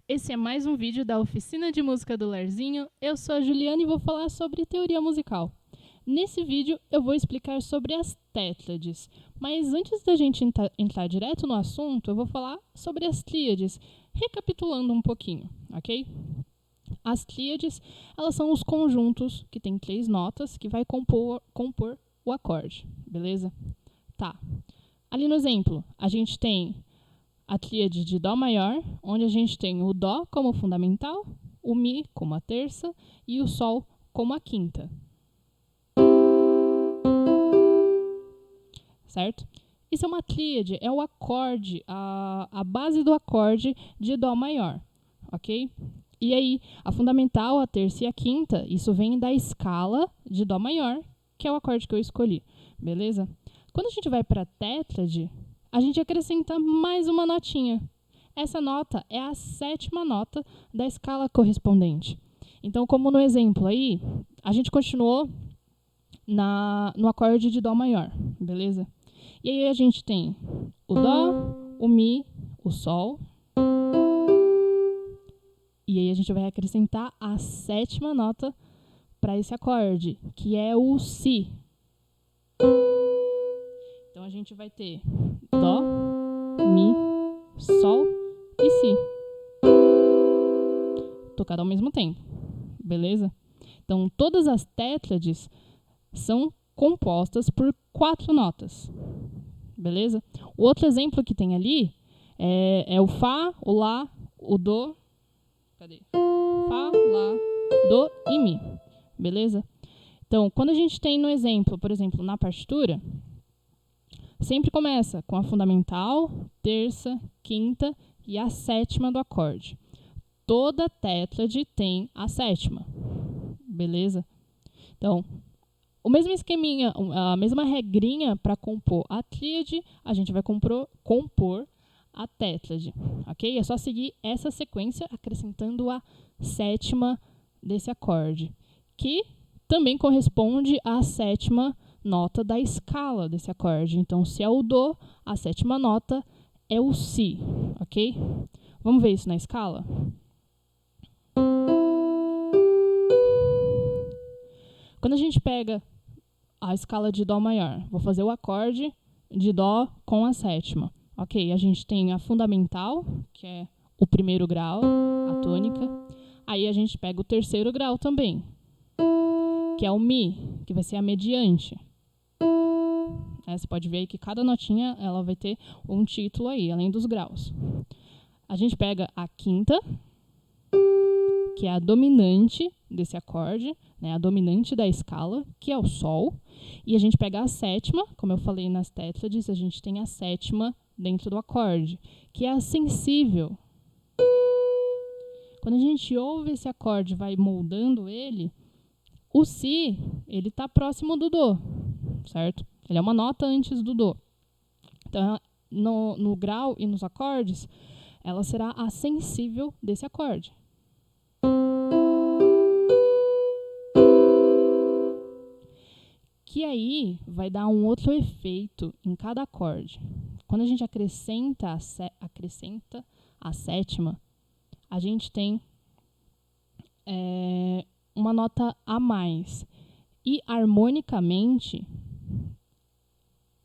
Esse é mais um vídeo da Oficina de Música do Lerzinho. Eu sou a Juliana e vou falar sobre teoria musical. Nesse vídeo eu vou explicar sobre as tétrades, mas antes da gente entrar direto no assunto, eu vou falar sobre as tríades, recapitulando um pouquinho, ok? As tríades, elas são os conjuntos que tem 3 notas que vai compor o acorde, beleza? Tá. Ali no exemplo, a gente tem a tríade de Dó maior, onde a gente tem o Dó como fundamental, o Mi como a terça e o Sol como a quinta. Certo? Isso é uma tríade, é o acorde, a base do acorde de Dó maior, ok? E aí, a fundamental, a terça e a quinta, isso vem da escala de Dó maior, que é o acorde que eu escolhi, beleza? Quando a gente vai para a tétrade, a gente acrescenta mais uma notinha. Essa nota é a 7ª nota da escala correspondente. Então, como no exemplo aí, a gente continuou no acorde de Dó maior, beleza? E aí a gente tem o Dó, o Mi, o Sol. E aí a gente vai acrescentar a 7ª nota para esse acorde, que é o Si. Então a gente vai ter Dó, Mi, Sol e Si. Tocado ao mesmo tempo, beleza? Então todas as tétrades são compostas por 4 notas, beleza? O outro exemplo que tem ali é o Fá, o Lá, o Dó. Cadê? Fá, Lá, Dó e Mi, beleza? Então, quando a gente tem no exemplo, por exemplo, na partitura, sempre começa com a fundamental, terça, quinta e a 7ª do acorde. Toda tétrade tem a 7ª, beleza? Então, o mesmo esqueminha, a mesma regrinha para compor a tríade, a gente vai compor a tétrade, ok? É só seguir essa sequência acrescentando a 7ª desse acorde, que também corresponde à 7ª nota da escala desse acorde. Então, se é o Dó, a 7ª nota é o Si, ok? Vamos ver isso na escala? Quando a gente pega a escala de Dó maior, vou fazer o acorde de Dó com a 7ª. Ok, a gente tem a fundamental, que é o primeiro grau, a tônica. Aí a gente pega o terceiro grau também, que é o Mi, que vai ser a mediante. Você pode ver aí que cada notinha ela vai ter um título aí, além dos graus. A gente pega a quinta, que é a dominante desse acorde, né, a dominante da escala, que é o Sol. E a gente pega a 7ª, como eu falei nas tétrades, a gente tem a 7ª dentro do acorde, que é a sensível. Quando a gente ouve esse acorde, vai moldando ele, o Si, ele está próximo do Dó, certo? Ele é uma nota antes do Dó. Então, no grau e nos acordes, ela será a sensível desse acorde. Que aí vai dar um outro efeito em cada acorde. Quando a gente acrescenta a 7ª, a gente tem uma nota a mais. E harmonicamente,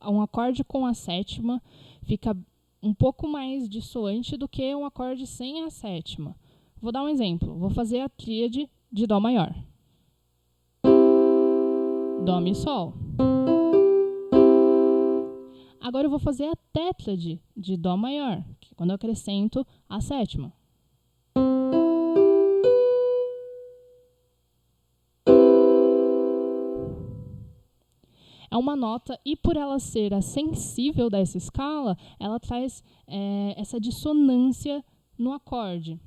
um acorde com a 7ª fica um pouco mais dissoante do que um acorde sem a 7ª. Vou dar um exemplo. Vou fazer a tríade de Dó maior. Dó, Mi, Sol. Agora eu vou fazer a tétrade de Dó maior, que é quando eu acrescento a 7ª. É uma nota, e por ela ser a sensível dessa escala, ela traz essa dissonância no acorde.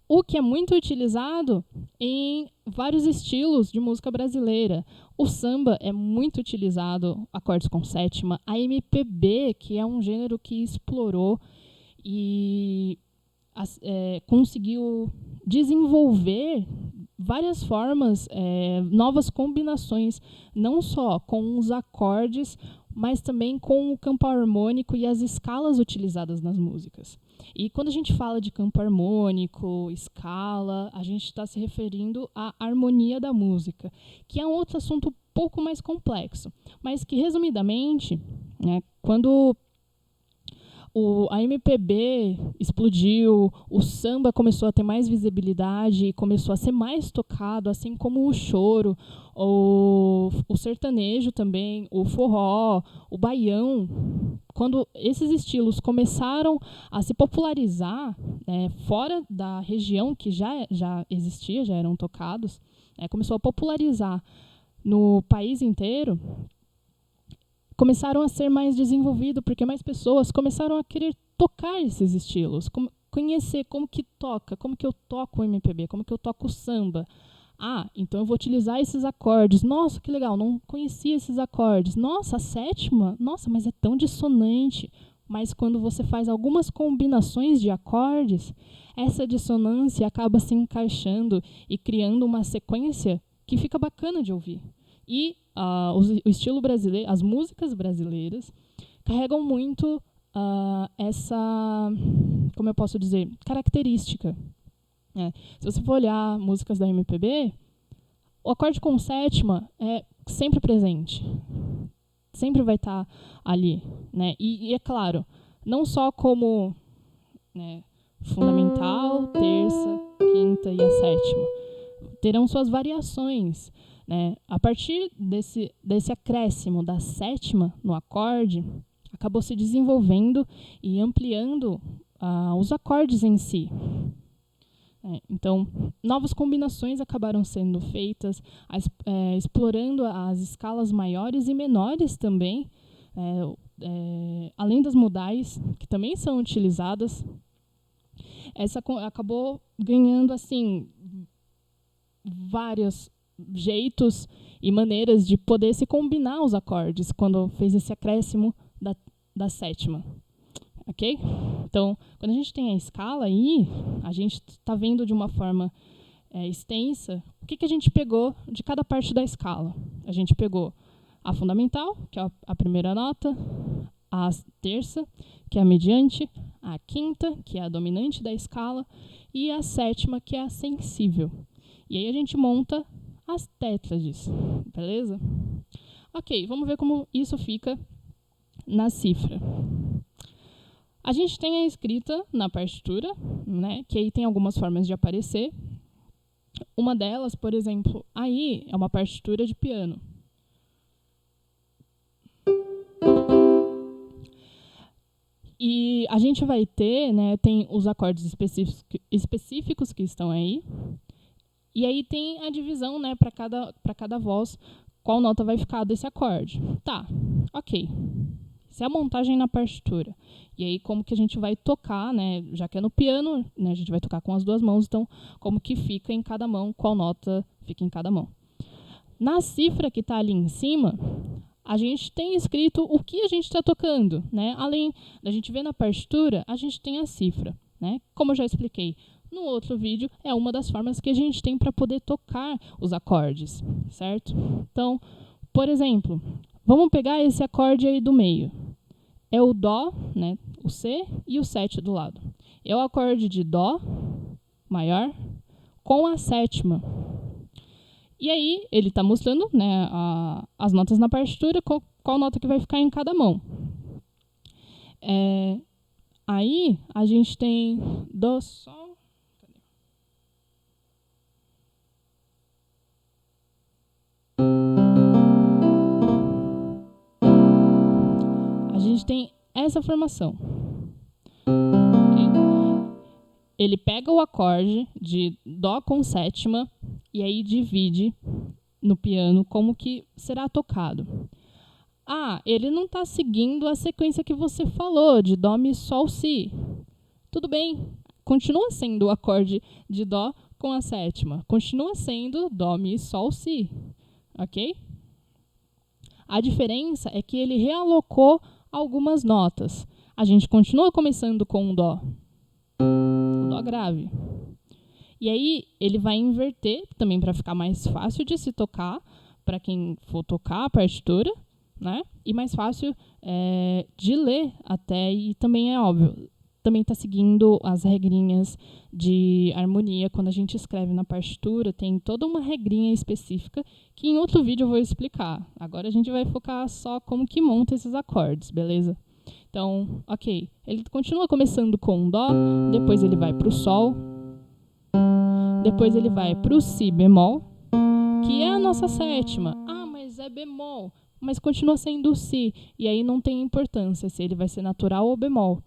O que é muito utilizado em vários estilos de música brasileira. O samba é muito utilizado, acordes com 7ª. A MPB, que é um gênero que explorou e conseguiu desenvolver várias formas, novas combinações, não só com os acordes, mas também com o campo harmônico e as escalas utilizadas nas músicas. E quando a gente fala de campo harmônico, escala, a gente está se referindo à harmonia da música, que é um outro assunto um pouco mais complexo, mas que, resumidamente, né, quando a MPB explodiu, o samba começou a ter mais visibilidade e começou a ser mais tocado, assim como o choro, o sertanejo também, o forró, o baião. Quando esses estilos começaram a se popularizar, né, fora da região que já existia, já eram tocados, começou a popularizar no país inteiro, começaram a ser mais desenvolvidos, porque mais pessoas começaram a querer tocar esses estilos, conhecer como que toca, como que eu toco o MPB, como que eu toco o samba. Ah, então eu vou utilizar esses acordes. Nossa, que legal, não conhecia esses acordes. Nossa, a sétima, nossa, mas é tão dissonante. Mas quando você faz algumas combinações de acordes, essa dissonância acaba se encaixando e criando uma sequência que fica bacana de ouvir. E o estilo brasileiro, as músicas brasileiras, carregam muito essa, como eu posso dizer, característica. Se você for olhar músicas da MPB, o acorde com sétima é sempre presente. Sempre vai estar ali. Né? E é claro, não só como, né, fundamental, terça, quinta e a sétima. Terão suas variações. Né? A partir desse acréscimo da sétima no acorde, acabou se desenvolvendo e ampliando os acordes em si. Então, novas combinações acabaram sendo feitas, explorando as escalas maiores e menores também, além das modais, que também são utilizadas. Essa acabou ganhando assim vários jeitos e maneiras de poder se combinar os acordes quando fez esse acréscimo da sétima. Ok? Então, quando a gente tem a escala aí, a gente está vendo de uma forma extensa o que a gente pegou de cada parte da escala. A gente pegou a fundamental, que é a primeira nota, a terça, que é a mediante, a quinta, que é a dominante da escala, e a sétima, que é a sensível. E aí a gente monta as tétrades, beleza? Ok, vamos ver como isso fica na cifra. A gente tem a escrita na partitura, né, que aí tem algumas formas de aparecer. Uma delas, por exemplo, aí é uma partitura de piano. E a gente vai ter, né, tem os acordes específicos que estão aí. E aí tem a divisão, né, para cada voz, qual nota vai ficar desse acorde. Tá, ok. Essa é a montagem na partitura. E aí como que a gente vai tocar, né, já que é no piano, né, a gente vai tocar com as duas mãos, então como que fica em cada mão, qual nota fica em cada mão. Na cifra que está ali em cima, a gente tem escrito o que a gente está tocando. Né? Além da gente ver na partitura, a gente tem a cifra. Né? Como eu já expliquei no outro vídeo, é uma das formas que a gente tem para poder tocar os acordes, certo? Então, por exemplo, vamos pegar esse acorde aí do meio. É o Dó, né, o C e o 7 do lado. É o acorde de Dó maior com a sétima. E aí, ele está mostrando, né, as notas na partitura, qual nota que vai ficar em cada mão. Aí, a gente tem Dó, Sol. A gente tem essa formação. Okay? Ele pega o acorde de Dó com sétima e aí divide no piano como que será tocado. Ah, ele não está seguindo a sequência que você falou, de Dó, Mi, Sol, Si. Tudo bem, continua sendo o acorde de Dó com a sétima. Continua sendo Dó, Mi, Sol, Si. Ok? A diferença é que ele realocou algumas notas. A gente continua começando com o Dó grave. E aí ele vai inverter, também para ficar mais fácil de se tocar, para quem for tocar a partitura, né? E mais fácil de ler até, e também é óbvio, também está seguindo as regrinhas de harmonia. Quando a gente escreve na partitura, tem toda uma regrinha específica que em outro vídeo eu vou explicar. Agora a gente vai focar só como que monta esses acordes, beleza? Então, ok, ele continua começando com Dó, depois ele vai para o Sol, depois ele vai para o Si bemol, que é a nossa sétima. Ah, mas é bemol, mas continua sendo o Si, e aí não tem importância se ele vai ser natural ou bemol.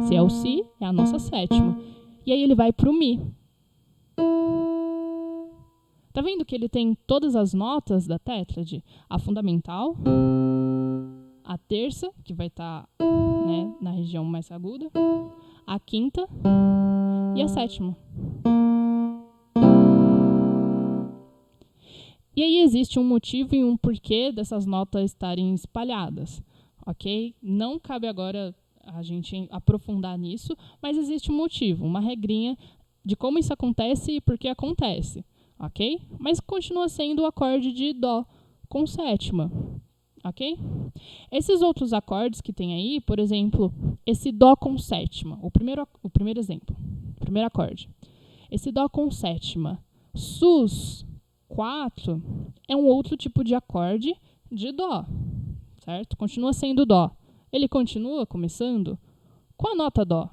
Se é o Si, é a nossa sétima. E aí ele vai para o Mi. Tá vendo que ele tem todas as notas da tétrade? A fundamental, a terça, que vai estar na região mais aguda, a quinta e a sétima. E aí existe um motivo e um porquê dessas notas estarem espalhadas, ok? Não cabe agora a gente aprofundar nisso, mas existe um motivo, uma regrinha de como isso acontece e por que acontece, ok? Mas continua sendo o acorde de Dó com sétima, ok? Esses outros acordes que tem aí, por exemplo, esse Dó com sétima, o primeiro exemplo, o primeiro acorde. Esse Dó com sétima, Sus 4 é um outro tipo de acorde de Dó, certo? Continua sendo Dó. Ele continua começando com a nota Dó.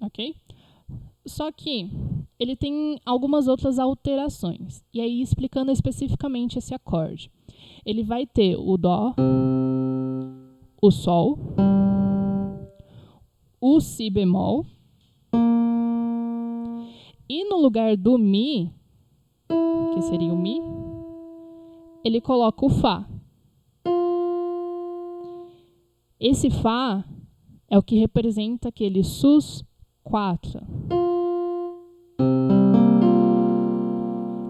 Ok? Só que ele tem algumas outras alterações. E aí, explicando especificamente esse acorde. Ele vai ter o Dó, o Sol, o Si bemol, e no lugar do Mi, que seria o Mi, ele coloca o Fá. Esse Fá é o que representa aquele Sus 4,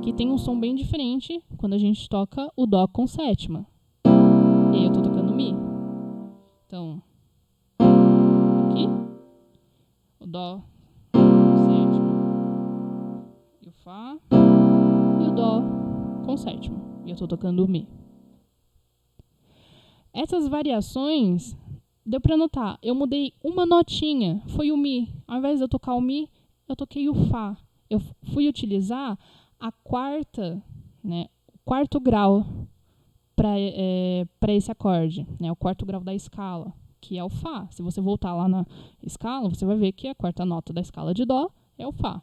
que tem um som bem diferente quando a gente toca o Dó com sétima. E aí eu tô tocando Mi. Então, aqui, o Dó com sétima, e o Fá, e o Dó com sétima. E eu tô tocando o Mi. Essas variações, deu para notar, eu mudei uma notinha, foi o Mi. Ao invés de eu tocar o Mi, eu toquei o Fá. Eu fui utilizar a quarta, o quarto grau para esse acorde, o quarto grau da escala, que é o Fá. Se você voltar lá na escala, você vai ver que a quarta nota da escala de Dó é o Fá.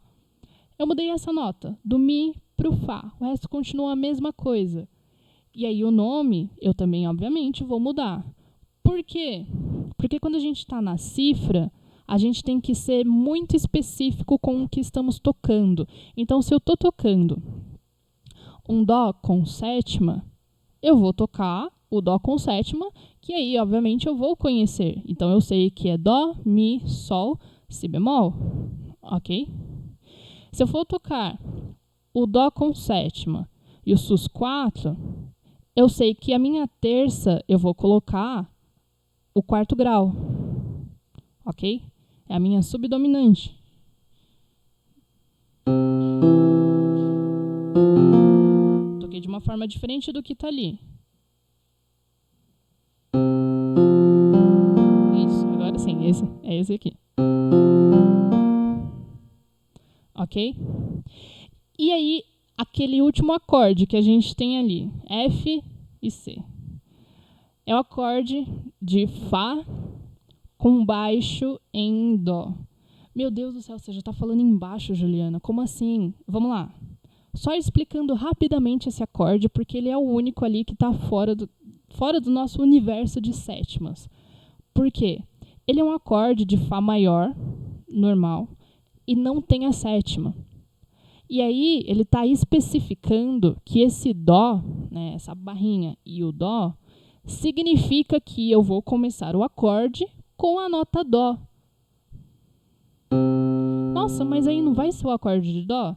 Eu mudei essa nota, do Mi para o Fá. O resto continua a mesma coisa. E aí o nome, eu também, obviamente, vou mudar. Por quê? Porque quando a gente está na cifra, a gente tem que ser muito específico com o que estamos tocando. Então, se eu estou tocando um Dó com sétima, eu vou tocar o Dó com sétima, que aí, obviamente, eu vou conhecer. Então, eu sei que é Dó, Mi, Sol, Si bemol, ok? Se eu for tocar o Dó com sétima e o Sus 4, eu sei que a minha terça eu vou colocar o quarto grau, ok? É a minha subdominante. Toquei de uma forma diferente do que está ali. Isso, agora sim, é esse aqui. Ok? E aí, aquele último acorde que a gente tem ali, F e C. É o acorde de Fá com baixo em Dó. Meu Deus do céu, você já está falando em baixo, Juliana. Como assim? Vamos lá. Só explicando rapidamente esse acorde, porque ele é o único ali que está fora do nosso universo de sétimas. Por quê? Ele é um acorde de Fá maior, normal, e não tem a sétima. E aí, ele está especificando que esse Dó, essa barrinha e o Dó, significa que eu vou começar o acorde com a nota Dó. Nossa, mas aí não vai ser o acorde de Dó?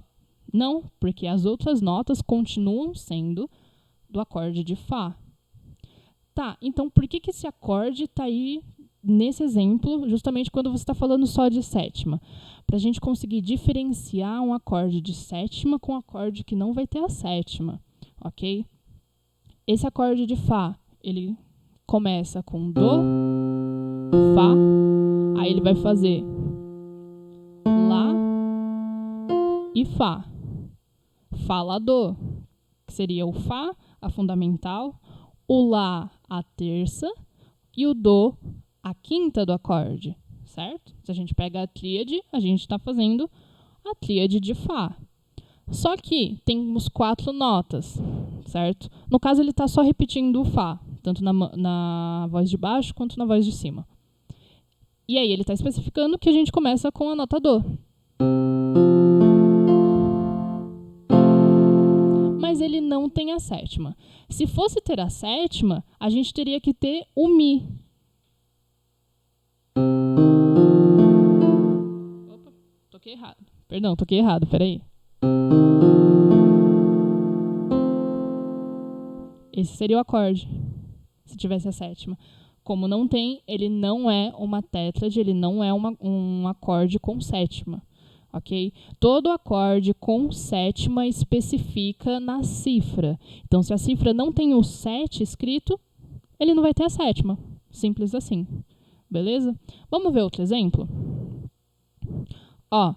Não, porque as outras notas continuam sendo do acorde de Fá. Tá, então por que esse acorde está aí nesse exemplo, justamente quando você está falando só de sétima? Para a gente conseguir diferenciar um acorde de sétima com um acorde que não vai ter a sétima. ok? Esse acorde de Fá, ele começa com Dó, Fá, aí ele vai fazer Lá e Fá. Fá, Lá, Dó, que seria o Fá, a fundamental, o Lá, a terça, e o Dó, a quinta do acorde, certo? Se a gente pega a tríade, a gente está fazendo a tríade de Fá. Só que temos 4 notas, certo? No caso, ele está só repetindo o Fá, tanto na voz de baixo quanto na voz de cima. E aí ele está especificando que a gente começa com a nota Dó. Mas ele não tem a sétima. Se fosse ter a sétima, a gente teria que ter o Mi. Opa, toquei errado. Perdão, toquei errado, peraí. Esse seria o acorde, se tivesse a sétima. Como não tem, ele não é uma tétrade, ele não é um acorde com sétima, ok? Todo acorde com sétima especifica na cifra. Então, se a cifra não tem o 7 escrito, ele não vai ter a sétima. Simples assim. Beleza? Vamos ver outro exemplo? Ó,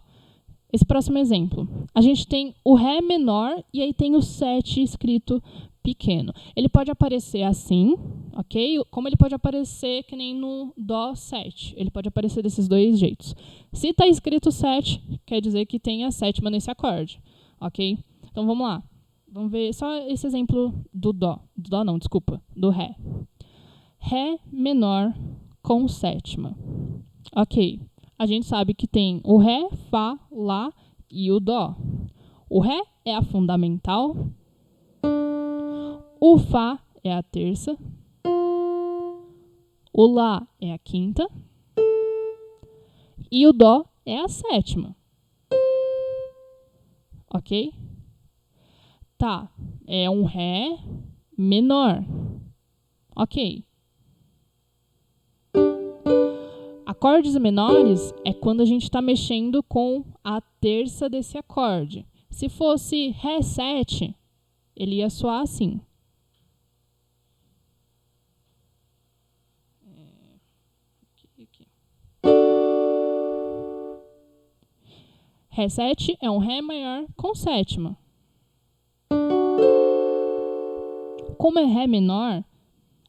esse próximo exemplo. A gente tem o Ré menor e aí tem o 7 escrito pequeno. Ele pode aparecer assim, ok? Como ele pode aparecer que nem no Dó 7. Ele pode aparecer desses dois jeitos. Se está escrito 7, quer dizer que tem a sétima nesse acorde, ok? Então vamos lá. Vamos ver só esse exemplo do Dó. Do Dó não, desculpa. Do Ré. Ré menor com sétima. Ok. A gente sabe que tem o Ré, Fá, Lá e o Dó. O Ré é a fundamental. O Fá é a terça. O Lá é a quinta. E o Dó é a sétima. Ok? Tá. É um Ré menor. Ok. Acordes menores é quando a gente está mexendo com a terça desse acorde. Se fosse Ré 7, ele ia soar assim. Ré 7 é um Ré maior com sétima. Como é Ré menor,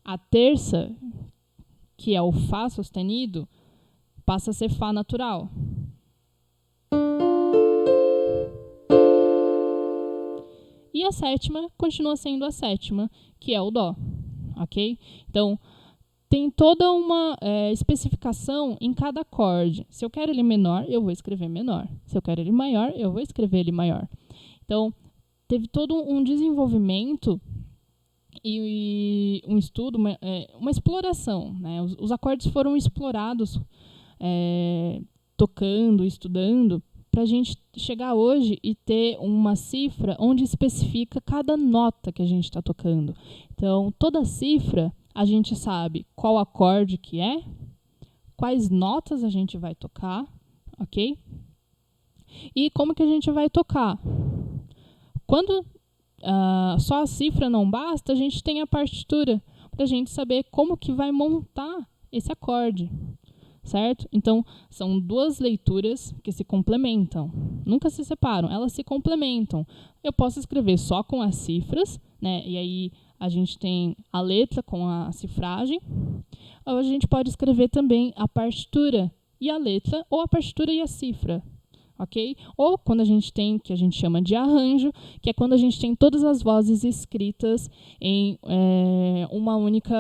a terça, que é o Fá sustenido, passa a ser Fá natural. E a sétima continua sendo a sétima, que é o Dó, ok? Então, tem toda uma especificação em cada acorde. Se eu quero ele menor, eu vou escrever menor. Se eu quero ele maior, eu vou escrever ele maior. Então, teve todo um desenvolvimento e um estudo, uma exploração, né? Os acordes foram explorados, tocando, estudando, para a gente chegar hoje e ter uma cifra onde especifica cada nota que a gente está tocando. Então, toda cifra, a gente sabe qual acorde que é, quais notas a gente vai tocar, ok? E como que a gente vai tocar. Quando só a cifra não basta, a gente tem a partitura para a gente saber como que vai montar esse acorde, certo? Então, são duas leituras que se complementam, nunca se separam, elas se complementam. Eu posso escrever só com as cifras, né? E aí a gente tem a letra com a cifragem, ou a gente pode escrever também a partitura e a letra, ou a partitura e a cifra, ok? Ou quando a gente tem, que a gente chama de arranjo, que é quando a gente tem todas as vozes escritas em uma única...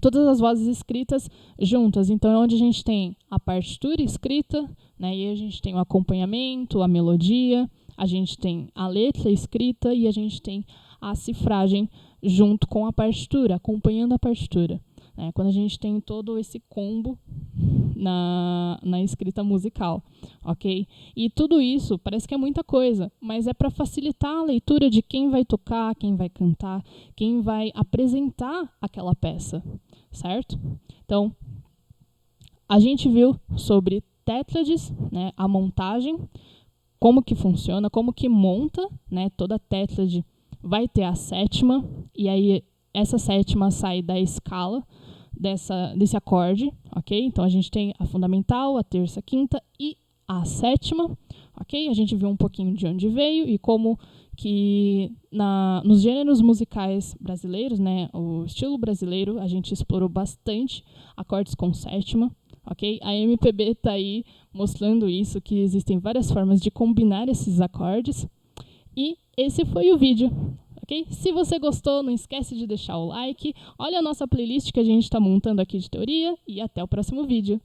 Todas as vozes escritas juntas. Então, é onde a gente tem a partitura escrita, né? E a gente tem o acompanhamento, a melodia, a gente tem a letra escrita e a gente tem a cifragem junto com a partitura, acompanhando a partitura, né? Quando a gente tem todo esse combo na escrita musical, ok? E tudo isso parece que é muita coisa, mas é para facilitar a leitura de quem vai tocar, quem vai cantar, quem vai apresentar aquela peça, certo? Então, a gente viu sobre tétrades, né, a montagem, como que funciona, como que monta, né, toda tétrade vai ter a sétima, e aí essa sétima sai da escala desse acorde, ok? Então a gente tem a fundamental, a terça, a quinta e a sétima, ok? A gente viu um pouquinho de onde veio e como que nos gêneros musicais brasileiros, né, o estilo brasileiro, a gente explorou bastante acordes com sétima, ok? A MPB está aí mostrando isso, que existem várias formas de combinar esses acordes. E esse foi o vídeo, ok? Se você gostou, não esquece de deixar o like. Olha a nossa playlist que a gente está montando aqui de teoria e até o próximo vídeo.